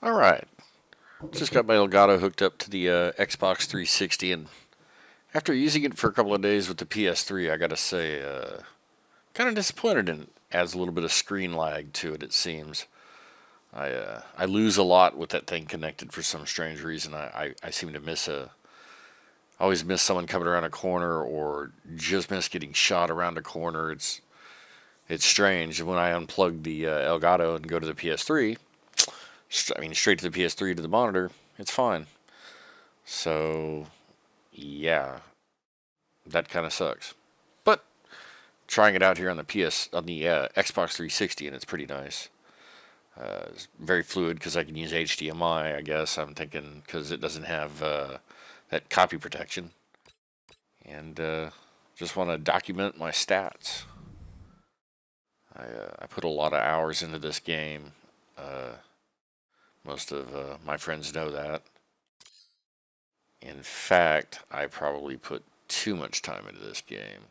Alright, just got my Elgato hooked up to the Xbox 360, and after using it for a couple of days with the PS3, I gotta say, kind of disappointed, and adds a little bit of screen lag to it, it seems. I lose a lot with that thing connected for some strange reason. I seem to always miss someone coming around a corner, or just miss getting shot around a corner. It's strange. When I unplug the Elgato and go to the PS3, straight to the PS3 to the monitor, it's fine. So, yeah, that kind of sucks. But trying it out here on the Xbox 360, and it's pretty nice. It's very fluid because I can use HDMI. I guess I'm thinking because it doesn't have that copy protection, and just want to document my stats. I put a lot of hours into this game. Most of my friends know that. In fact, I probably put too much time into this game.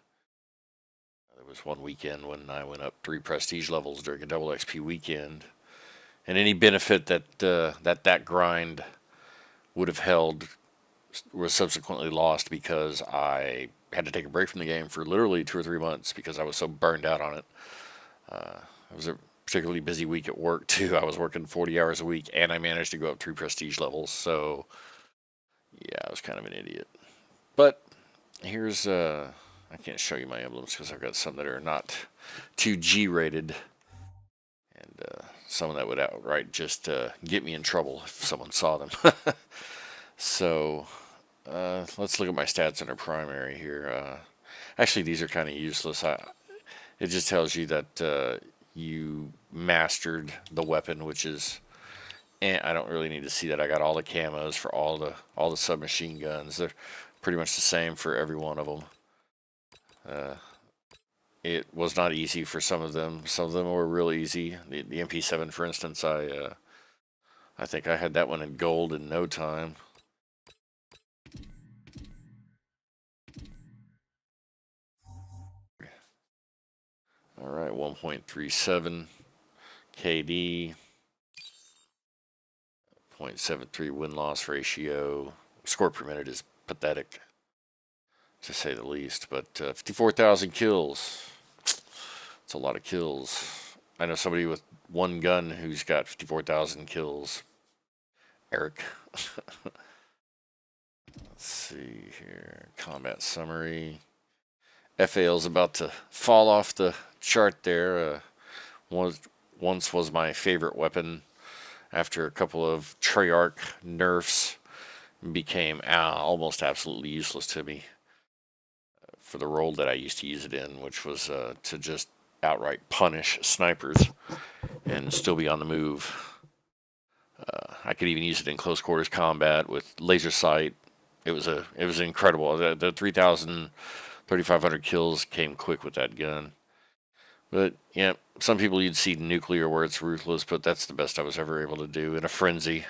There was one weekend when I went up 3 prestige levels during a double XP weekend, and any benefit that grind would have held was subsequently lost because I had to take a break from the game for literally 2 or 3 months because I was so burned out on it. It was a particularly busy week at work too. I was working 40 hours a week, and I managed to go up 3 prestige levels. So yeah, I was kind of an idiot. But here's I can't show you my emblems because I've got some that are not too G rated, and some that would outright just get me in trouble if someone saw them. So let's look at my stats under primary here. Actually, these are kind of useless. It just tells you that you mastered the weapon, which is, I don't really need to see that. I got all the camos for all the submachine guns. They're pretty much the same for every one of them. It was not easy for some of them. Some of them were real easy. The MP7, for instance, I think I had that one in gold in no time. All right, 1.37 KD, 0.73 win-loss ratio. Score per minute is pathetic, to say the least. But 54,000 kills. It's a lot of kills. I know somebody with one gun who's got 54,000 kills. Eric. Let's see here. Combat summary. FAL's about to fall off the chart there. Once was my favorite weapon. After a couple of Treyarch nerfs, became almost absolutely useless to me for the role that I used to use it in, which was to just outright punish snipers and still be on the move. I could even use it in close quarters combat with laser sight. It was incredible. The 3,000, 3,500 kills came quick with that gun. But yeah, some people you'd see nuclear where it's ruthless, but that's the best I was ever able to do in a frenzy.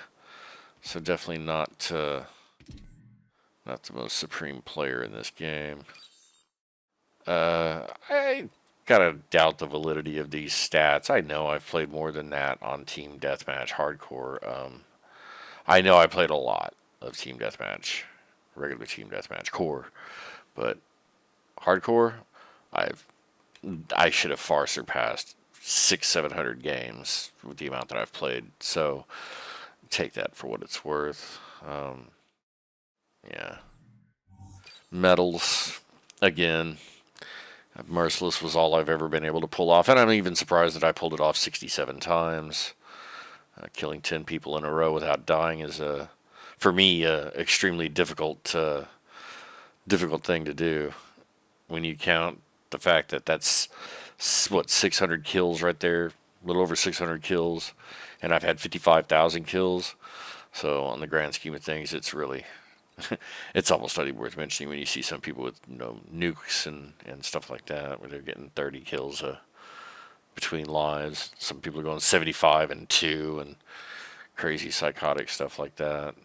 So definitely not the most supreme player in this game. I gotta doubt the validity of these stats. I know I've played more than that on Team Deathmatch Hardcore. I know I played a lot of Team Deathmatch, regular Team Deathmatch Core, but Hardcore, I should have far surpassed 600-700 games with the amount that I've played. So take that for what it's worth. Yeah. Medals again. Merciless was all I've ever been able to pull off, and I'm even surprised that I pulled it off 67 times. Killing 10 people in a row without dying is for me, extremely difficult thing to do. When you count the fact that that's 600 kills right there, a little over 600 kills, and I've had 55,000 kills. So on the grand scheme of things, it's really it's almost not even worth mentioning when you see some people with nukes and stuff like that, where they're getting 30 kills between lives. Some people are going 75 and 2 and crazy psychotic stuff like that.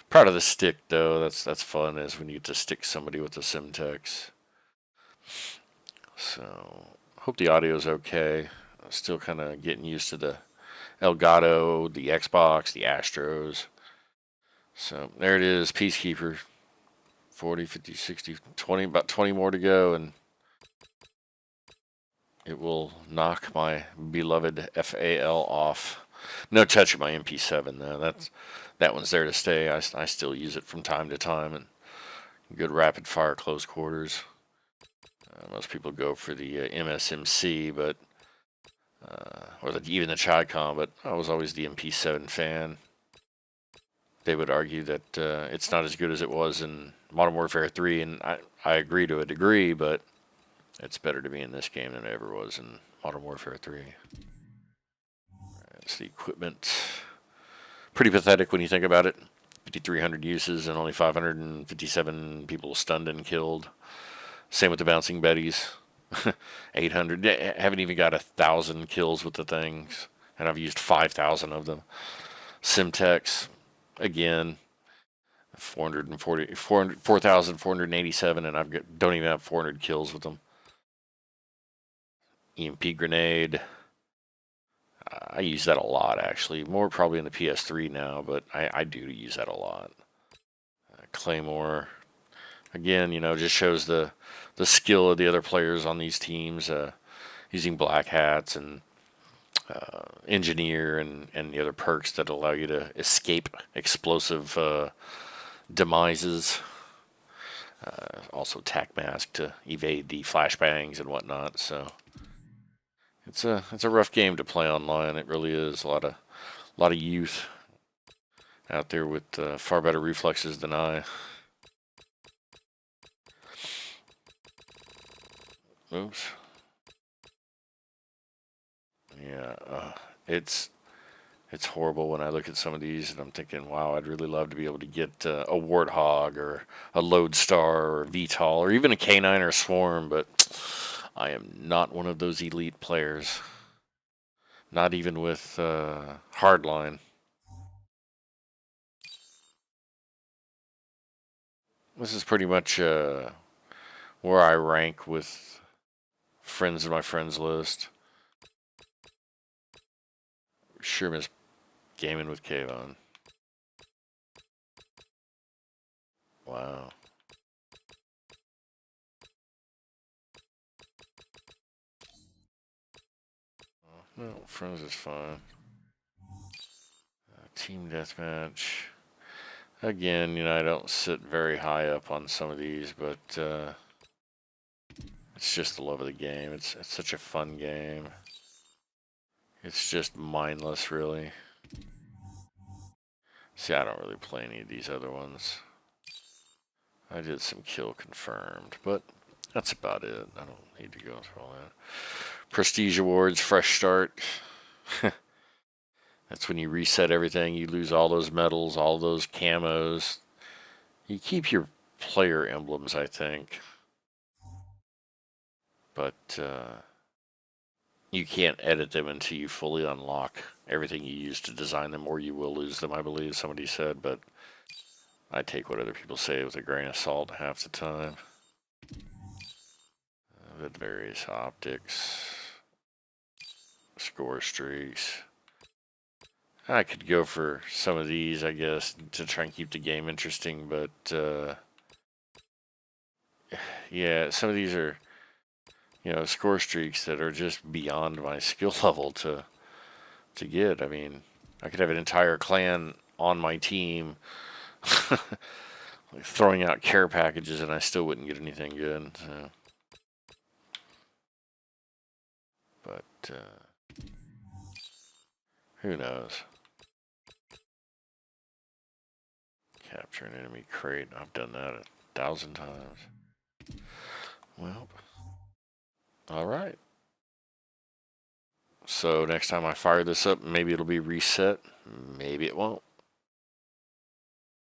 Proud of the stick though. That's fun, is when you get to stick somebody with the Simtex. So hope the audio's okay. I'm still kind of getting used to the Elgato, the Xbox, the Astros. So there it is, Peacekeeper. 40, 50, 60, 20, about 20 more to go, and it will knock my beloved FAL off. No touching my MP7 though. That one's there to stay. I still use it from time to time, and good rapid fire close quarters. Most people go for the MSMC, but or even the Chicom, but I was always the MP7 fan. They would argue that it's not as good as it was in Modern Warfare 3, and I agree to a degree, but it's better to be in this game than it ever was in Modern Warfare 3. That's the equipment. Pretty pathetic when you think about it. 5,300 uses and only 557 people stunned and killed. Same with the Bouncing Betties. 800. Haven't even got 1,000 kills with the things, and I've used 5,000 of them. Simtex, again, 4,487, and don't even have 400 kills with them. EMP grenade. I use that a lot, actually. More probably in the PS3 now, but I do use that a lot. Claymore. Again, just shows the skill of the other players on these teams, using black hats and engineer and the other perks that allow you to escape explosive demises. Also tac mask to evade the flashbangs and whatnot. So it's a rough game to play online. It really is. A lot of youth out there with far better reflexes than I. Oops. Yeah, it's horrible when I look at some of these and I'm thinking, wow, I'd really love to be able to get a Warthog or a Lodestar or a VTOL or even a K9 or a Swarm, but I am not one of those elite players. Not even with Hardline. This is pretty much where I rank with friends in my friends list. Sure miss gaming with Kayvon. Wow. No, friends is fine. Team deathmatch. Again, I don't sit very high up on some of these, but it's just the love of the game. It's such a fun game. It's just mindless, really. See, I don't really play any of these other ones. I did some kill confirmed, but that's about it. I don't need to go through all that. Prestige awards, fresh start. That's when you reset everything. You lose all those medals, all those camos. You keep your player emblems, I think. But you can't edit them until you fully unlock everything you used to design them, or you will lose them, I believe somebody said. But I take what other people say with a grain of salt half the time. With various optics. Score streaks. I could go for some of these, I guess, to try and keep the game interesting, but yeah, some of these are, score streaks that are just beyond my skill level to get. I mean, I could have an entire clan on my team like throwing out care packages and I still wouldn't get anything good. So. But who knows? Capture an enemy crate. I've done that 1,000 times. Well, all right. So next time I fire this up, maybe it'll be reset. Maybe it won't.